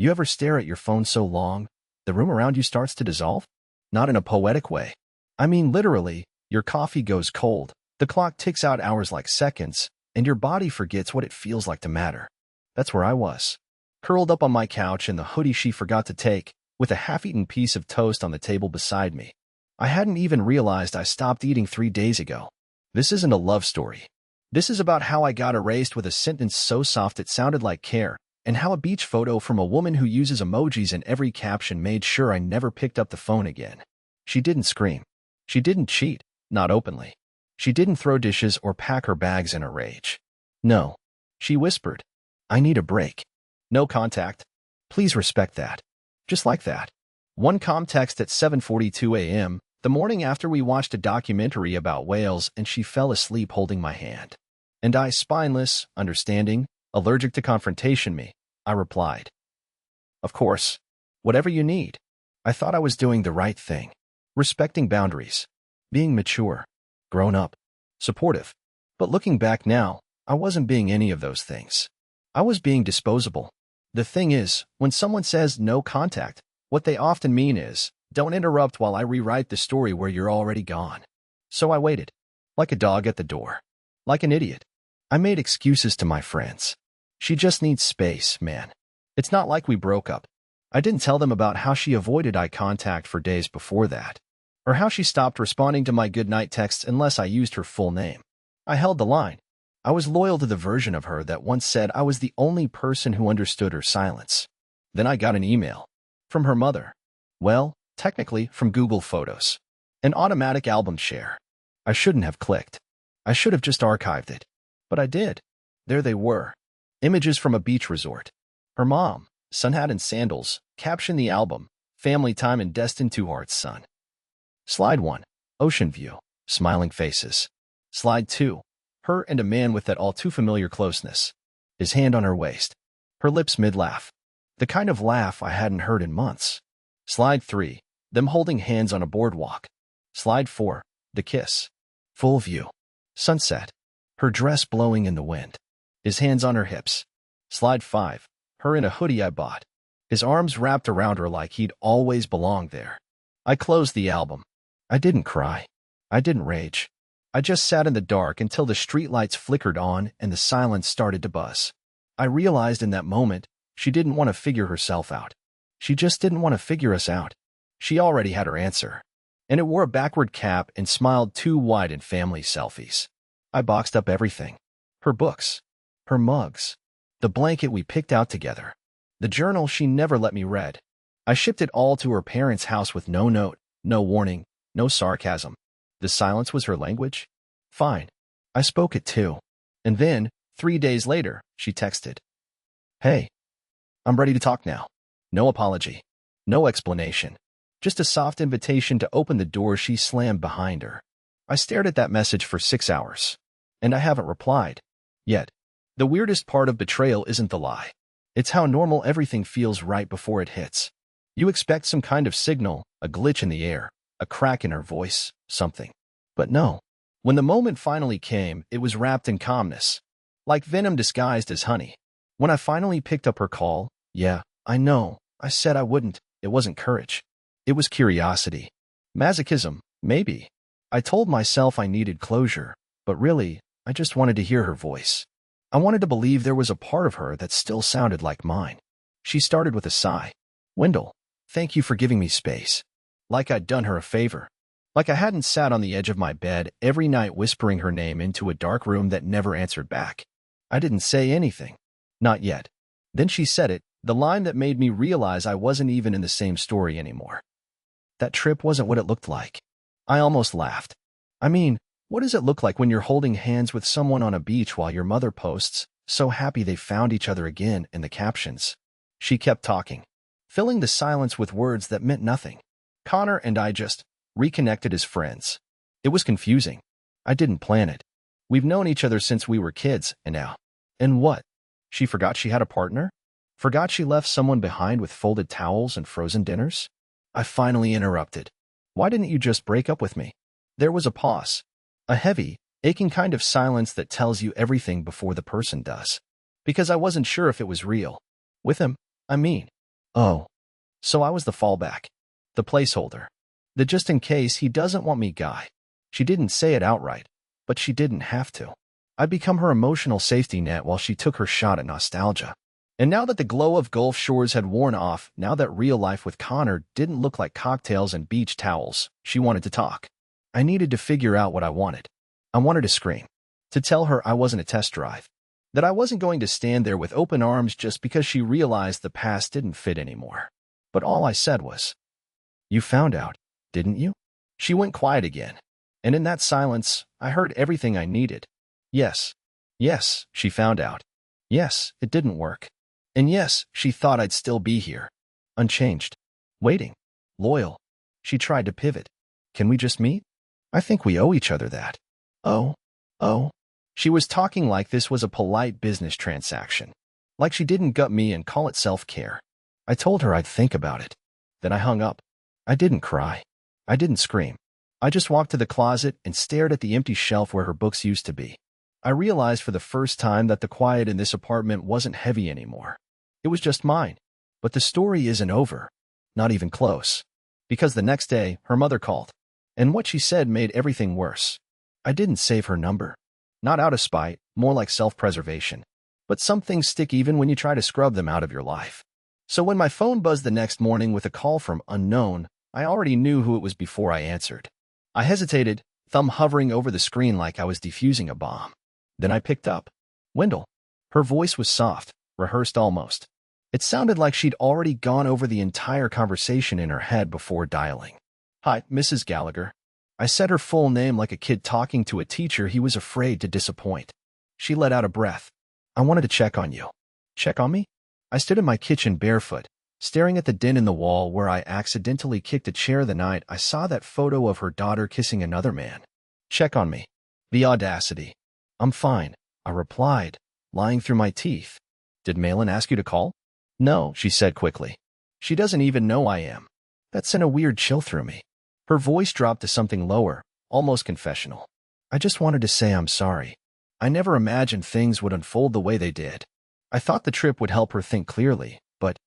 You ever stare at your phone so long, the room around you starts to dissolve? Not in a poetic way. I mean literally, your coffee goes cold, the clock ticks out hours like seconds, and your body forgets what it feels like to matter. That's where I was. Curled up on my couch in the hoodie she forgot to take, with a half-eaten piece of toast on the table beside me. I hadn't even realized I stopped eating 3 days ago. This isn't a love story. This is about how I got erased with a sentence so soft it sounded like care, and how a beach photo from a woman who uses emojis in every caption made sure I never picked up the phone again. She didn't scream. She didn't cheat, not openly. She didn't throw dishes or pack her bags in a rage. No. She whispered, "I need a break. No contact. Please respect that." Just like that. One text at 7:42 a.m., the morning after we watched a documentary about whales and she fell asleep holding my hand. And I, spineless, understanding, allergic to confrontation I replied, "Of course. Whatever you need." I thought I was doing the right thing. Respecting boundaries. Being mature. Grown up. Supportive. But looking back now, I wasn't being any of those things. I was being disposable. The thing is, when someone says no contact, what they often mean is, don't interrupt while I rewrite the story where you're already gone. So I waited. Like a dog at the door. Like an idiot. I made excuses to my friends. She just needs space, man. It's not like we broke up. I didn't tell them about how she avoided eye contact for days before that, or how she stopped responding to my goodnight texts unless I used her full name. I held the line. I was loyal to the version of her that once said I was the only person who understood her silence. Then I got an email. From her mother. Well, technically from Google Photos. An automatic album share. I shouldn't have clicked. I should have just archived it. But I did. There they were. Images from a beach resort. Her mom, sun hat and sandals, captioned the album, "Family time and destined to Heart's Son." Slide 1. Ocean view. Smiling faces. Slide 2. Her and a man with that all-too-familiar closeness. His hand on her waist. Her lips mid-laugh. The kind of laugh I hadn't heard in months. Slide 3. Them holding hands on a boardwalk. Slide 4. The kiss. Full view. Sunset. Her dress blowing in the wind. His hands on her hips. Slide 5. Her in a hoodie I bought. His arms wrapped around her like he'd always belonged there. I closed the album. I didn't cry. I didn't rage. I just sat in the dark until the streetlights flickered on and the silence started to buzz. I realized in that moment, she didn't want to figure herself out. She just didn't want to figure us out. She already had her answer. And it wore a backward cap and smiled too wide in family selfies. I boxed up everything. Her books. Her mugs. The blanket we picked out together. The journal she never let me read. I shipped it all to her parents' house with no note, no warning, no sarcasm. The silence was her language? Fine. I spoke it too. And then, 3 days later, she texted. "Hey. I'm ready to talk now." No apology. No explanation. Just a soft invitation to open the door she slammed behind her. I stared at that message for 6 hours. And I haven't replied. Yet. The weirdest part of betrayal isn't the lie. It's how normal everything feels right before it hits. You expect some kind of signal, a glitch in the air, a crack in her voice, something. But no. When the moment finally came, it was wrapped in calmness. Like venom disguised as honey. When I finally picked up her call, yeah, I know, I said I wouldn't. It wasn't courage. It was curiosity. Masochism, maybe. I told myself I needed closure, but really, I just wanted to hear her voice. I wanted to believe there was a part of her that still sounded like mine. She started with a sigh. "Wendell, thank you for giving me space." Like I'd done her a favor. Like I hadn't sat on the edge of my bed every night whispering her name into a dark room that never answered back. I didn't say anything. Not yet. Then she said it, the line that made me realize I wasn't even in the same story anymore. That trip wasn't what it looked like. I almost laughed. I mean, what does it look like when you're holding hands with someone on a beach while your mother posts, "So happy they found each other again," in the captions? She kept talking, filling the silence with words that meant nothing. Connor and I just reconnected as friends. It was confusing. I didn't plan it. We've known each other since we were kids, and now. And what? She forgot she had a partner? Forgot she left someone behind with folded towels and frozen dinners? I finally interrupted. "Why didn't you just break up with me?" There was a pause. A heavy, aching kind of silence that tells you everything before the person does. Because I wasn't sure if it was real. With him, I mean. Oh, so I was the fallback. The placeholder. The just in case he doesn't want me guy. She didn't say it outright, but she didn't have to. I'd become her emotional safety net while she took her shot at nostalgia. And now that the glow of Gulf Shores had worn off, now that real life with Connor didn't look like cocktails and beach towels, she wanted to talk. I needed to figure out what I wanted. I wanted to scream. To tell her I wasn't a test drive. That I wasn't going to stand there with open arms just because she realized the past didn't fit anymore. But all I said was, "You found out, didn't you?" She went quiet again. And in that silence, I heard everything I needed. Yes. Yes, she found out. Yes, it didn't work. And yes, she thought I'd still be here. Unchanged. Waiting. Loyal. She tried to pivot. Can we just meet? I think we owe each other that. Oh. She was talking like this was a polite business transaction. Like she didn't gut me and call it self-care. I told her I'd think about it. Then I hung up. I didn't cry. I didn't scream. I just walked to the closet and stared at the empty shelf where her books used to be. I realized for the first time that the quiet in this apartment wasn't heavy anymore. It was just mine. But the story isn't over. Not even close. Because the next day, her mother called. And what she said made everything worse. I didn't save her number. Not out of spite, more like self-preservation. But some things stick even when you try to scrub them out of your life. So when my phone buzzed the next morning with a call from unknown, I already knew who it was before I answered. I hesitated, thumb hovering over the screen like I was defusing a bomb. Then I picked up. Wendell. Her voice was soft, rehearsed almost. It sounded like she'd already gone over the entire conversation in her head before dialing. "Hi, Mrs. Gallagher." I said her full name like a kid talking to a teacher he was afraid to disappoint. She let out a breath. "I wanted to check on you." "Check on me?" I stood in my kitchen barefoot, staring at the dent in the wall where I accidentally kicked a chair the night I saw that photo of her daughter kissing another man. "Check on me." The audacity. "I'm fine," I replied, lying through my teeth. "Did Malin ask you to call?" "No," she said quickly. "She doesn't even know I am." That sent a weird chill through me. Her voice dropped to something lower, almost confessional. "I just wanted to say I'm sorry. I never imagined things would unfold the way they did. I thought the trip would help her think clearly, but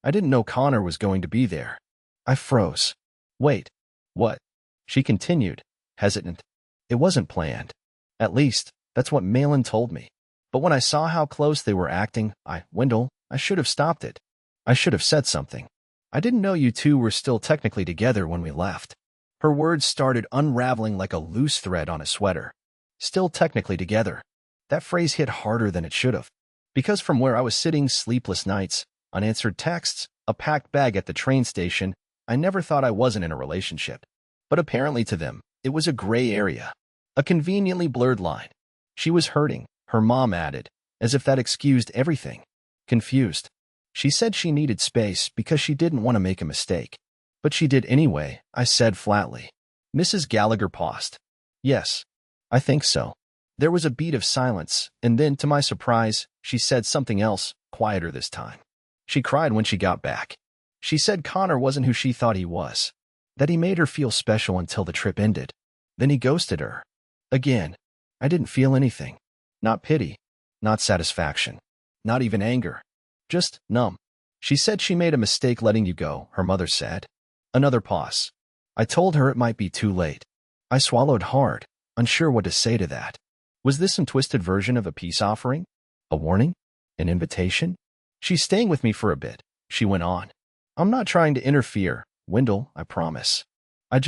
I didn't know Connor was going to be there." I froze. "Wait. What?" She continued, hesitant. "It wasn't planned. At least, that's what Malin told me. But when I saw how close they were acting, Wendell, I should have stopped it. I should have said something. I didn't know you two were still technically together when we left." Her words started unraveling like a loose thread on a sweater. Still technically together. That phrase hit harder than it should have. Because from where I was sitting sleepless nights, unanswered texts, a packed bag at the train station, I never thought I wasn't in a relationship. But apparently to them, it was a gray area. A conveniently blurred line. She was hurting, her mom added, as if that excused everything. Confused. She said she needed space because she didn't want to make a mistake. "But she did anyway," I said flatly. Mrs. Gallagher paused. "Yes, I think so." There was a beat of silence, and then, to my surprise, she said something else, quieter this time. She cried when she got back. She said Connor wasn't who she thought he was. That he made her feel special until the trip ended. Then he ghosted her. Again. I didn't feel anything. Not pity. Not satisfaction. Not even anger. Just numb. "She said she made a mistake letting you go," her mother said. Another pause. I told her it might be too late. I swallowed hard, unsure what to say to that. Was this some twisted version of a peace offering? A warning? An invitation? "She's staying with me for a bit," she went on. "I'm not trying to interfere, Wendell, I promise. I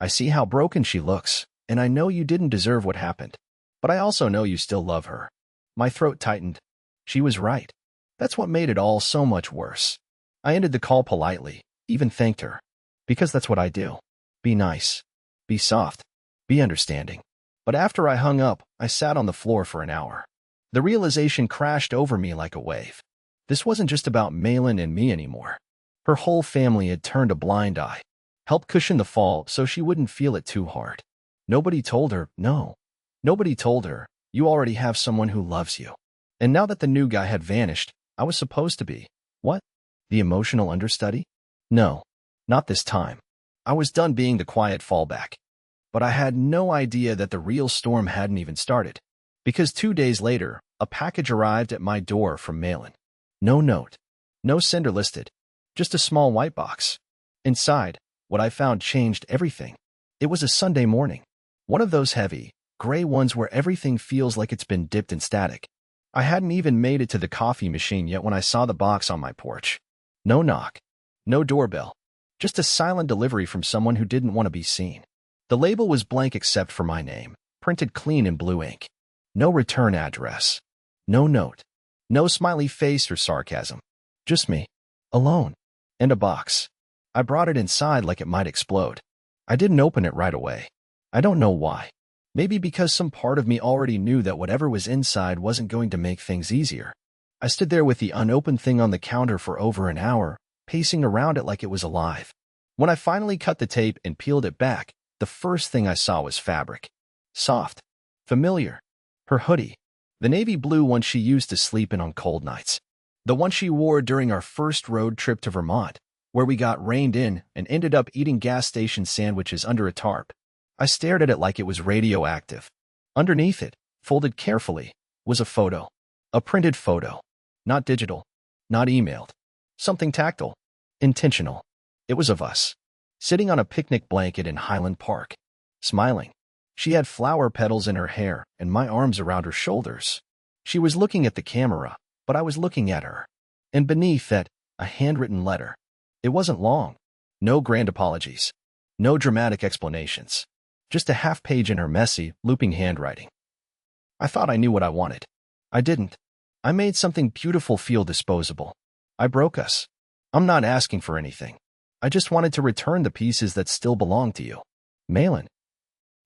see how broken she looks, and I know you didn't deserve what happened. But I also know you still love her." My throat tightened. She was right. That's what made it all so much worse. I ended the call politely, even thanked her. Because that's what I do. Be nice. Be soft. Be understanding. But after I hung up, I sat on the floor for an hour. The realization crashed over me like a wave. This wasn't just about Malin and me anymore. Her whole family had turned a blind eye. Helped cushion the fall so she wouldn't feel it too hard. Nobody told her, no. Nobody told her, you already have someone who loves you. And now that the new guy had vanished, I was supposed to be, what? The emotional understudy? No, not this time. I was done being the quiet fallback. But I had no idea that the real storm hadn't even started. Because 2 days later, a package arrived at my door from Malin. No note. No sender listed. Just a small white box. Inside, what I found changed everything. It was a Sunday morning. One of those heavy, gray ones where everything feels like it's been dipped in static. I hadn't even made it to the coffee machine yet when I saw the box on my porch. No knock. No doorbell. Just a silent delivery from someone who didn't want to be seen. The label was blank except for my name, printed clean in blue ink. No return address. No note. No smiley face or sarcasm. Just me. Alone. And a box. I brought it inside like it might explode. I didn't open it right away. I don't know why. Maybe because some part of me already knew that whatever was inside wasn't going to make things easier. I stood there with the unopened thing on the counter for over an hour, pacing around it like it was alive. When I finally cut the tape and peeled it back, the first thing I saw was fabric. Soft. Familiar. Her hoodie. The navy blue one she used to sleep in on cold nights. The one she wore during our first road trip to Vermont, where we got reined in and ended up eating gas station sandwiches under a tarp. I stared at it like it was radioactive. Underneath it, folded carefully, was a photo. A printed photo. Not digital. Not emailed. Something tactile. Intentional. It was of us. Sitting on a picnic blanket in Highland Park. Smiling. She had flower petals in her hair and my arms around her shoulders. She was looking at the camera, but I was looking at her. And beneath that, a handwritten letter. It wasn't long. No grand apologies. No dramatic explanations. Just a half page in her messy, looping handwriting. I thought I knew what I wanted. I didn't. I made something beautiful feel disposable. I broke us. I'm not asking for anything. I just wanted to return the pieces that still belong to you. Malin.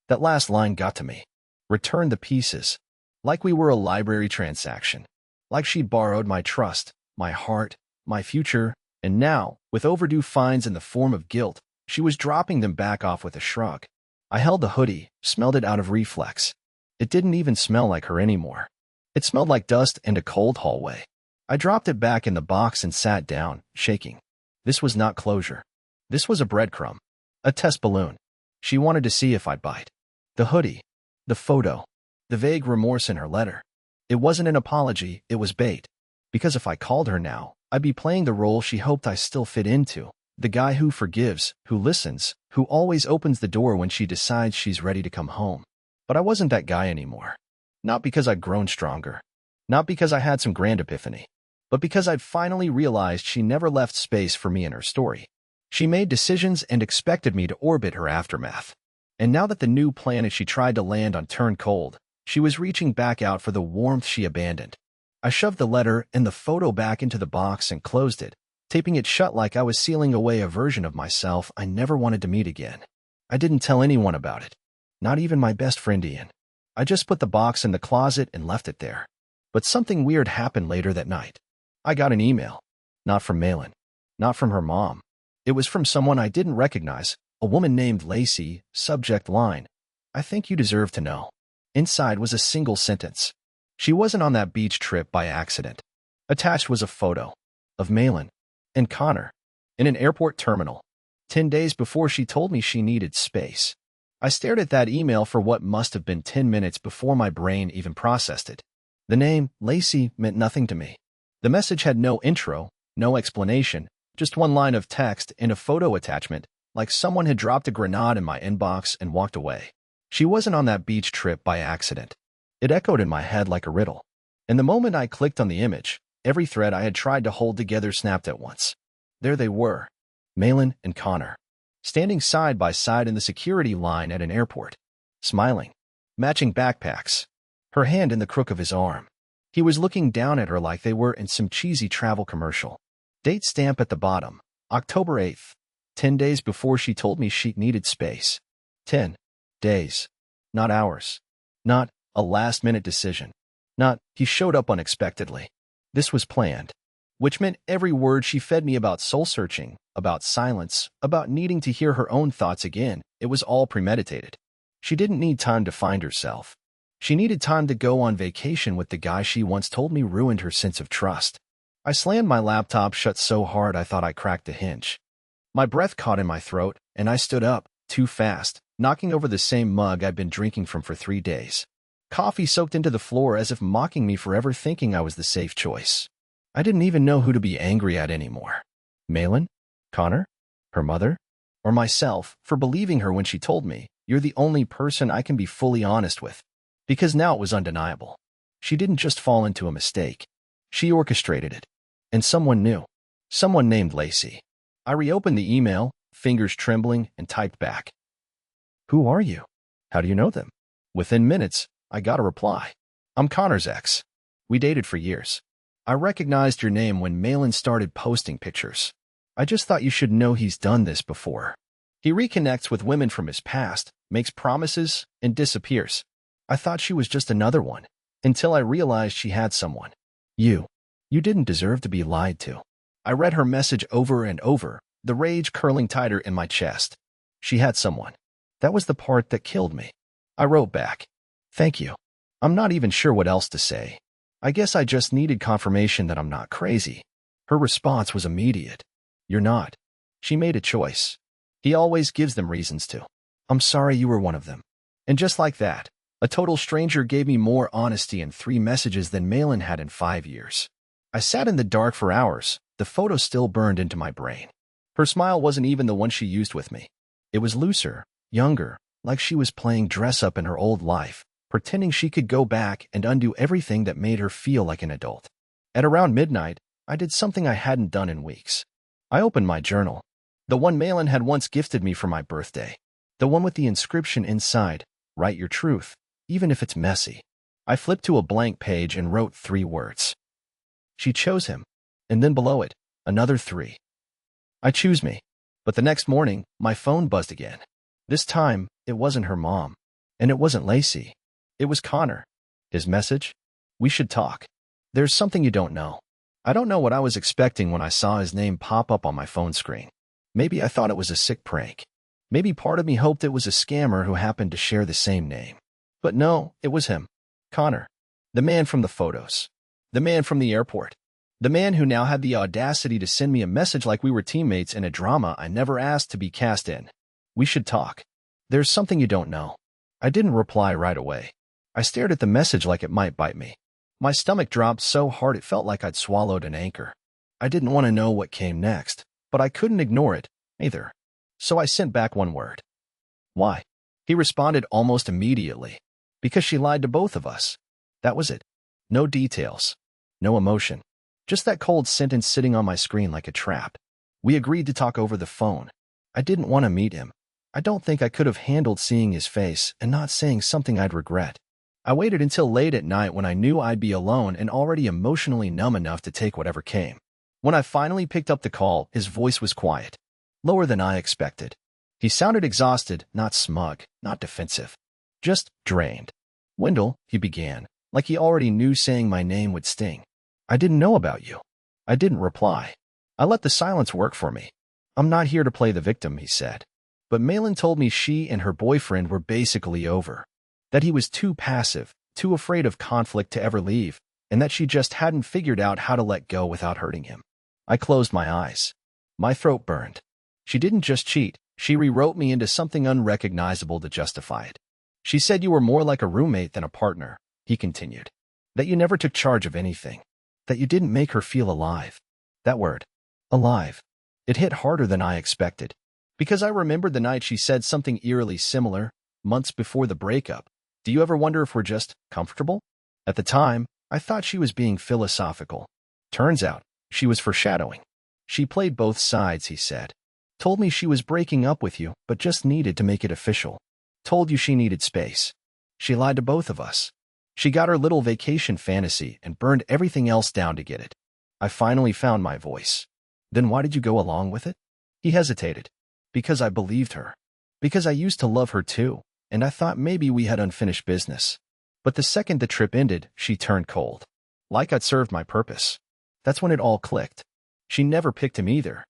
That last line got to me. Return the pieces. Like we were a library transaction. Like she'd borrowed my trust, my heart, my future, and now, with overdue fines in the form of guilt, she was dropping them back off with a shrug. I held the hoodie, smelled it out of reflex. It didn't even smell like her anymore. It smelled like dust and a cold hallway. I dropped it back in the box and sat down, shaking. This was not closure. This was a breadcrumb. A test balloon. She wanted to see if I'd bite. The hoodie. The photo. The vague remorse in her letter. It wasn't an apology, it was bait. Because if I called her now, I'd be playing the role she hoped I still fit into. The guy who forgives, who listens, who always opens the door when she decides she's ready to come home. But I wasn't that guy anymore. Not because I'd grown stronger. Not because I had some grand epiphany. But because I'd finally realized she never left space for me in her story. She made decisions and expected me to orbit her aftermath. And now that the new planet she tried to land on turned cold, she was reaching back out for the warmth she abandoned. I shoved the letter and the photo back into the box and closed it, taping it shut like I was sealing away a version of myself I never wanted to meet again. I didn't tell anyone about it. Not even my best friend Ian. I just put the box in the closet and left it there. But something weird happened later that night. I got an email. Not from Malin. Not from her mom. It was from someone I didn't recognize, a woman named Lacey, subject line. I think you deserve to know. Inside was a single sentence. She wasn't on that beach trip by accident. Attached was a photo of Malin and Connor in an airport terminal, 10 days before she told me she needed space. I stared at that email for what must have been 10 minutes before my brain even processed it. The name, Lacey, meant nothing to me. The message had no intro, no explanation, just one line of text and a photo attachment, like someone had dropped a grenade in my inbox and walked away. She wasn't on that beach trip by accident. It echoed in my head like a riddle. And the moment I clicked on the image, every thread I had tried to hold together snapped at once. There they were, Malin and Connor, standing side by side in the security line at an airport, smiling, matching backpacks, her hand in the crook of his arm. He was looking down at her like they were in some cheesy travel commercial. Date stamp at the bottom, October 8th, 10 days before she told me she needed space. 10 days, not hours, not a last-minute decision, not he showed up unexpectedly. This was planned, which meant every word she fed me about soul-searching, about silence, about needing to hear her own thoughts again, it was all premeditated. She didn't need time to find herself. She needed time to go on vacation with the guy she once told me ruined her sense of trust. I slammed my laptop shut so hard I thought I cracked the hinge. My breath caught in my throat, and I stood up, too fast, knocking over the same mug I'd been drinking from for 3 days. Coffee soaked into the floor as if mocking me for ever thinking I was the safe choice. I didn't even know who to be angry at anymore. Malin? Connor? Her mother? Or myself for believing her when she told me, "You're the only person I can be fully honest with." Because now it was undeniable. She didn't just fall into a mistake. She orchestrated it. And someone knew. Someone named Lacey. I reopened the email, fingers trembling, and typed back. "Who are you? How do you know them?" Within minutes, I got a reply. "I'm Connor's ex. We dated for years. I recognized your name when Malin started posting pictures. I just thought you should know he's done this before. He reconnects with women from his past, makes promises, and disappears. I thought she was just another one, until I realized she had someone. You. You didn't deserve to be lied to." I read her message over and over, the rage curling tighter in my chest. She had someone. That was the part that killed me. I wrote back, "Thank you. I'm not even sure what else to say. I guess I just needed confirmation that I'm not crazy." Her response was immediate. "You're not." She made a choice. He always gives them reasons to. "I'm sorry you were one of them." And just like that, a total stranger gave me more honesty in 3 messages than Malin had in 5 years. I sat in the dark for hours, the photo still burned into my brain. Her smile wasn't even the one she used with me. It was looser, younger, like she was playing dress-up in her old life, pretending she could go back and undo everything that made her feel like an adult. At around midnight, I did something I hadn't done in weeks. I opened my journal, the one Malin had once gifted me for my birthday, the one with the inscription inside, "Write your truth, even if it's messy." I flipped to a blank page and wrote 3 words. She chose him, and then below it, another 3. I choose me. But the next morning, my phone buzzed again. This time, it wasn't her mom, and it wasn't Lacey. It was Connor. His message? "We should talk. There's something you don't know." I don't know what I was expecting when I saw his name pop up on my phone screen. Maybe I thought it was a sick prank. Maybe part of me hoped it was a scammer who happened to share the same name. But no, it was him. Connor. The man from the photos. The man from the airport. The man who now had the audacity to send me a message like we were teammates in a drama I never asked to be cast in. "We should talk. There's something you don't know." I didn't reply right away. I stared at the message like it might bite me. My stomach dropped so hard it felt like I'd swallowed an anchor. I didn't want to know what came next, but I couldn't ignore it, either. So I sent back one word. "Why?" He responded almost immediately. "Because she lied to both of us." That was it. No details. No emotion. Just that cold sentence sitting on my screen like a trap. We agreed to talk over the phone. I didn't want to meet him. I don't think I could have handled seeing his face and not saying something I'd regret. I waited until late at night when I knew I'd be alone and already emotionally numb enough to take whatever came. When I finally picked up the call, his voice was quiet. Lower than I expected. He sounded exhausted, not smug, not defensive. Just drained. "Wendell," he began, like he already knew saying my name would sting. "I didn't know about you." I didn't reply. I let the silence work for me. "I'm not here to play the victim," he said. But Malin told me she and her boyfriend were basically over. That he was too passive, too afraid of conflict to ever leave, and that she just hadn't figured out how to let go without hurting him. I closed my eyes. My throat burned. She didn't just cheat, she rewrote me into something unrecognizable to justify it. "She said you were more like a roommate than a partner," he continued. "That you never took charge of anything. That you didn't make her feel alive." That word, alive. It hit harder than I expected. Because I remembered the night she said something eerily similar, months before the breakup. "Do you ever wonder if we're just comfortable?" At the time, I thought she was being philosophical. Turns out, she was foreshadowing. "She played both sides," he said. "Told me she was breaking up with you, but just needed to make it official. Told you she needed space. She lied to both of us. She got her little vacation fantasy and burned everything else down to get it." I finally found my voice. "Then why did you go along with it?" He hesitated. "Because I believed her. Because I used to love her too, and I thought maybe we had unfinished business. But the second the trip ended, she turned cold. Like I'd served my purpose. That's when it all clicked. She never picked him either.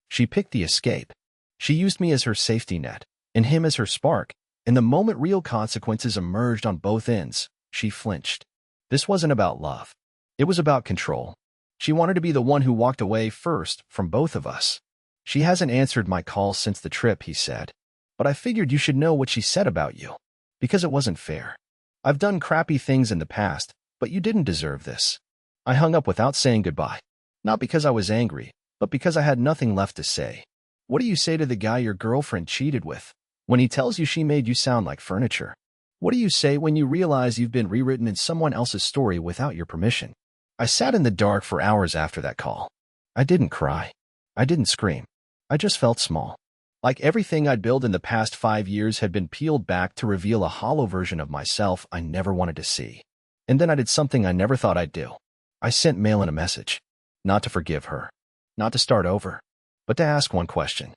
She picked the escape. She used me as her safety net, and him as her spark, and the moment real consequences emerged on both ends, she flinched. This wasn't about love. It was about control. She wanted to be the one who walked away first from both of us. "She hasn't answered my calls since the trip," he said. "But I figured you should know what she said about you. Because it wasn't fair. I've done crappy things in the past, but you didn't deserve this." I hung up without saying goodbye. Not because I was angry, but because I had nothing left to say. What do you say to the guy your girlfriend cheated with when he tells you she made you sound like furniture? What do you say when you realize you've been rewritten in someone else's story without your permission? I sat in the dark for hours after that call. I didn't cry. I didn't scream. I just felt small. Like everything I'd built in the past 5 years had been peeled back to reveal a hollow version of myself I never wanted to see. And then I did something I never thought I'd do. I sent Malin a message. Not to forgive her. Not to start over. But to ask one question.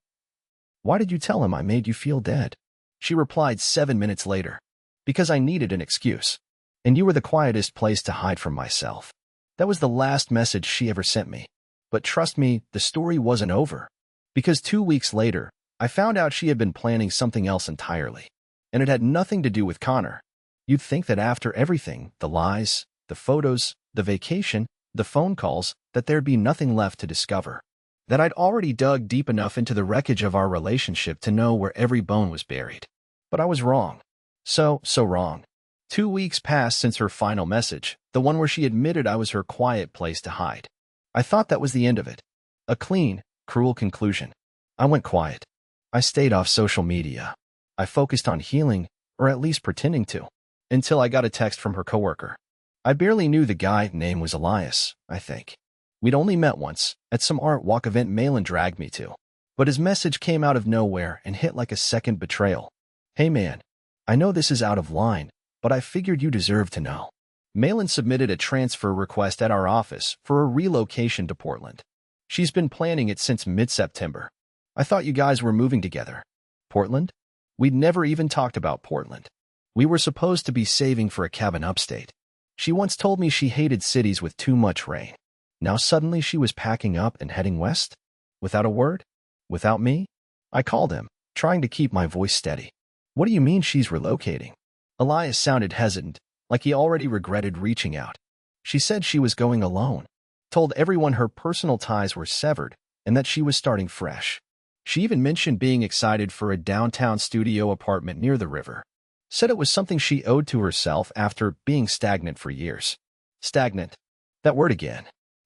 Why did you tell him I made you feel dead? She replied 7 minutes later. Because I needed an excuse. And you were the quietest place to hide from myself. That was the last message she ever sent me. But trust me, the story wasn't over. Because 2 weeks later, I found out she had been planning something else entirely. And it had nothing to do with Connor. You'd think that after everything, the lies, the photos, the vacation, the phone calls, that there'd be nothing left to discover. That I'd already dug deep enough into the wreckage of our relationship to know where every bone was buried. But I was wrong. So wrong. 2 weeks passed since her final message, the one where she admitted I was her quiet place to hide. I thought that was the end of it. A clean, cruel conclusion. I went quiet. I stayed off social media. I focused on healing, or at least pretending to, until I got a text from her coworker. I barely knew the guy, name was Elias, I think. We'd only met once, at some art walk event Malin dragged me to. But his message came out of nowhere and hit like a second betrayal. Hey man, I know this is out of line, but I figured you deserve to know. Malin submitted a transfer request at our office for a relocation to Portland. She's been planning it since mid-September. I thought you guys were moving together. Portland? We'd never even talked about Portland. We were supposed to be saving for a cabin upstate. She once told me she hated cities with too much rain. Now suddenly she was packing up and heading west? Without a word? Without me? I called him, trying to keep my voice steady. What do you mean she's relocating? Elias sounded hesitant, like he already regretted reaching out. She said she was going alone. Told everyone her personal ties were severed and that she was starting fresh. She even mentioned being excited for a downtown studio apartment near the river. Said it was something she owed to herself after being stagnant for years. Stagnant. That word again.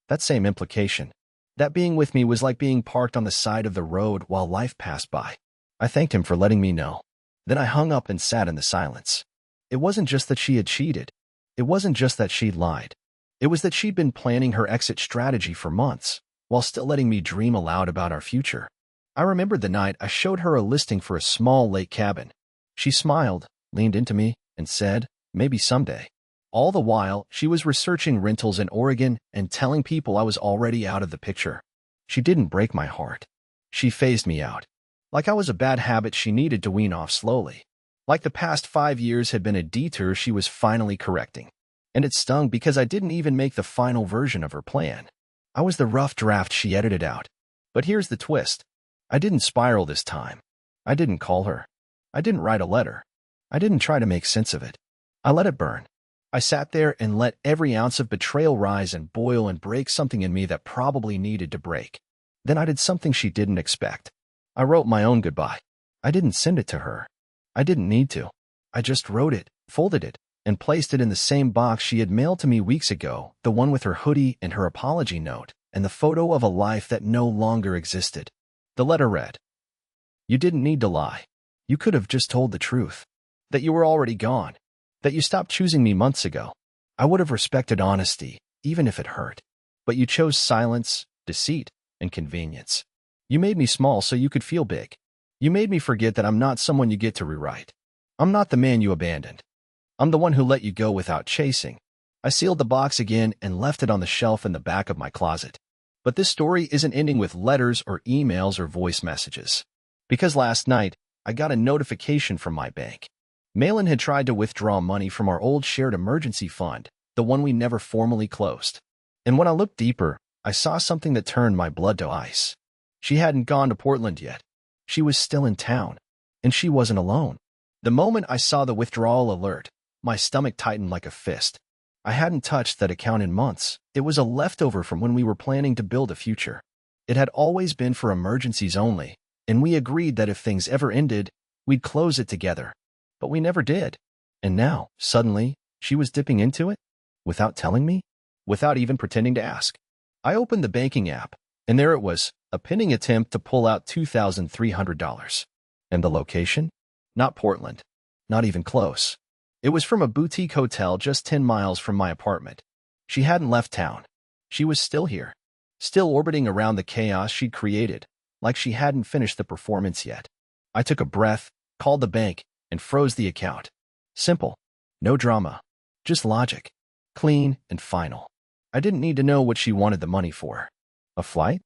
That same implication. That being with me was like being parked on the side of the road while life passed by. I thanked him for letting me know. Then I hung up and sat in the silence. It wasn't just that she had cheated. It wasn't just that she'd lied. It was that she'd been planning her exit strategy for months, while still letting me dream aloud about our future. I remembered the night I showed her a listing for a small lake cabin. She smiled, leaned into me, and said, maybe someday. All the while, she was researching rentals in Oregon and telling people I was already out of the picture. She didn't break my heart. She phased me out. Like I was a bad habit she needed to wean off slowly. Like the past 5 years had been a detour she was finally correcting. And it stung because I didn't even make the final version of her plan. I was the rough draft she edited out. But here's the twist. I didn't spiral this time. I didn't call her. I didn't write a letter. I didn't try to make sense of it. I let it burn. I sat there and let every ounce of betrayal rise and boil and break something in me that probably needed to break. Then I did something she didn't expect. I wrote my own goodbye. I didn't send it to her. I didn't need to. I just wrote it, folded it, and placed it in the same box she had mailed to me weeks ago, the one with her hoodie and her apology note, and the photo of a life that no longer existed. The letter read, "You didn't need to lie. You could have just told the truth. That you were already gone. That you stopped choosing me months ago. I would have respected honesty, even if it hurt. But you chose silence, deceit, and convenience. You made me small so you could feel big. You made me forget that I'm not someone you get to rewrite. I'm not the man you abandoned. I'm the one who let you go without chasing." I sealed the box again and left it on the shelf in the back of my closet. But this story isn't ending with letters or emails or voice messages. Because last night, I got a notification from my bank. Malin had tried to withdraw money from our old shared emergency fund, the one we never formally closed. And when I looked deeper, I saw something that turned my blood to ice. She hadn't gone to Portland yet. She was still in town. And she wasn't alone. The moment I saw the withdrawal alert, my stomach tightened like a fist. I hadn't touched that account in months. It was a leftover from when we were planning to build a future. It had always been for emergencies only, and we agreed that if things ever ended, we'd close it together. But we never did. And now, suddenly, she was dipping into it? Without telling me? Without even pretending to ask. I opened the banking app, and there it was, a pinning attempt to pull out $2,300. And the location? Not Portland. Not even close. It was from a boutique hotel just 10 miles from my apartment. She hadn't left town. She was still here, still orbiting around the chaos she'd created, like she hadn't finished the performance yet. I took a breath, called the bank, and froze the account. Simple. No drama. Just logic. Clean and final. I didn't need to know what she wanted the money for. A flight?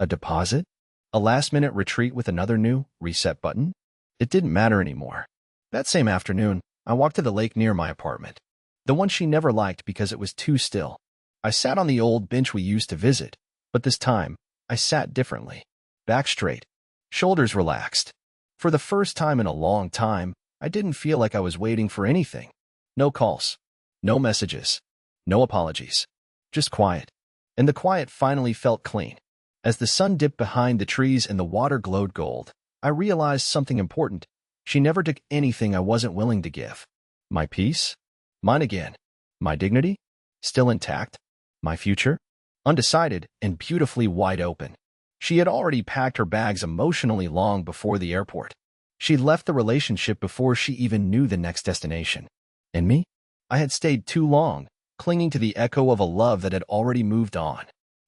A deposit? A last-minute retreat with another new reset button? It didn't matter anymore. That same afternoon, I walked to the lake near my apartment. The one she never liked because it was too still. I sat on the old bench we used to visit, but this time, I sat differently. Back straight. Shoulders relaxed. For the first time in a long time, I didn't feel like I was waiting for anything. No calls. No messages. No apologies. Just quiet. And the quiet finally felt clean. As the sun dipped behind the trees and the water glowed gold, I realized something important. She never took anything I wasn't willing to give. My peace? Mine again. My dignity? Still intact. My future? Undecided and beautifully wide open. She had already packed her bags emotionally long before the airport. She'd left the relationship before she even knew the next destination. And me? I had stayed too long, clinging to the echo of a love that had already moved on.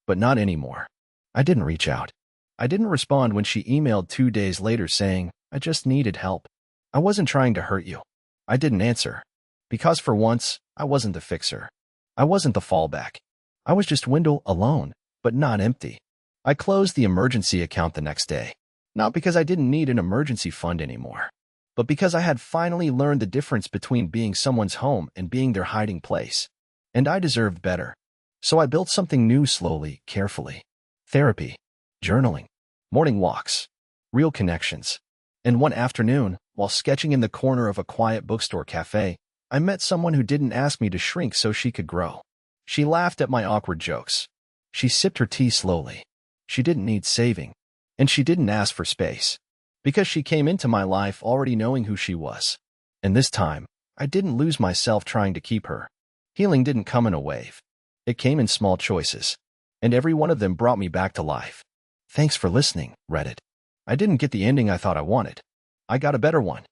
But not anymore. I didn't reach out. I didn't respond when she emailed 2 days later saying, I just needed help. I wasn't trying to hurt you. I didn't answer. Because for once, I wasn't the fixer. I wasn't the fallback. I was just Wendell alone, but not empty. I closed the emergency account the next day. Not because I didn't need an emergency fund anymore, but because I had finally learned the difference between being someone's home and being their hiding place. And I deserved better. So I built something new slowly, carefully. Therapy, journaling, morning walks, real connections. And one afternoon, while sketching in the corner of a quiet bookstore cafe, I met someone who didn't ask me to shrink so she could grow. She laughed at my awkward jokes. She sipped her tea slowly. She didn't need saving. And she didn't ask for space. Because she came into my life already knowing who she was. And this time, I didn't lose myself trying to keep her. Healing didn't come in a wave. It came in small choices. And every one of them brought me back to life. Thanks for listening, Reddit. I didn't get the ending I thought I wanted. I got a better one.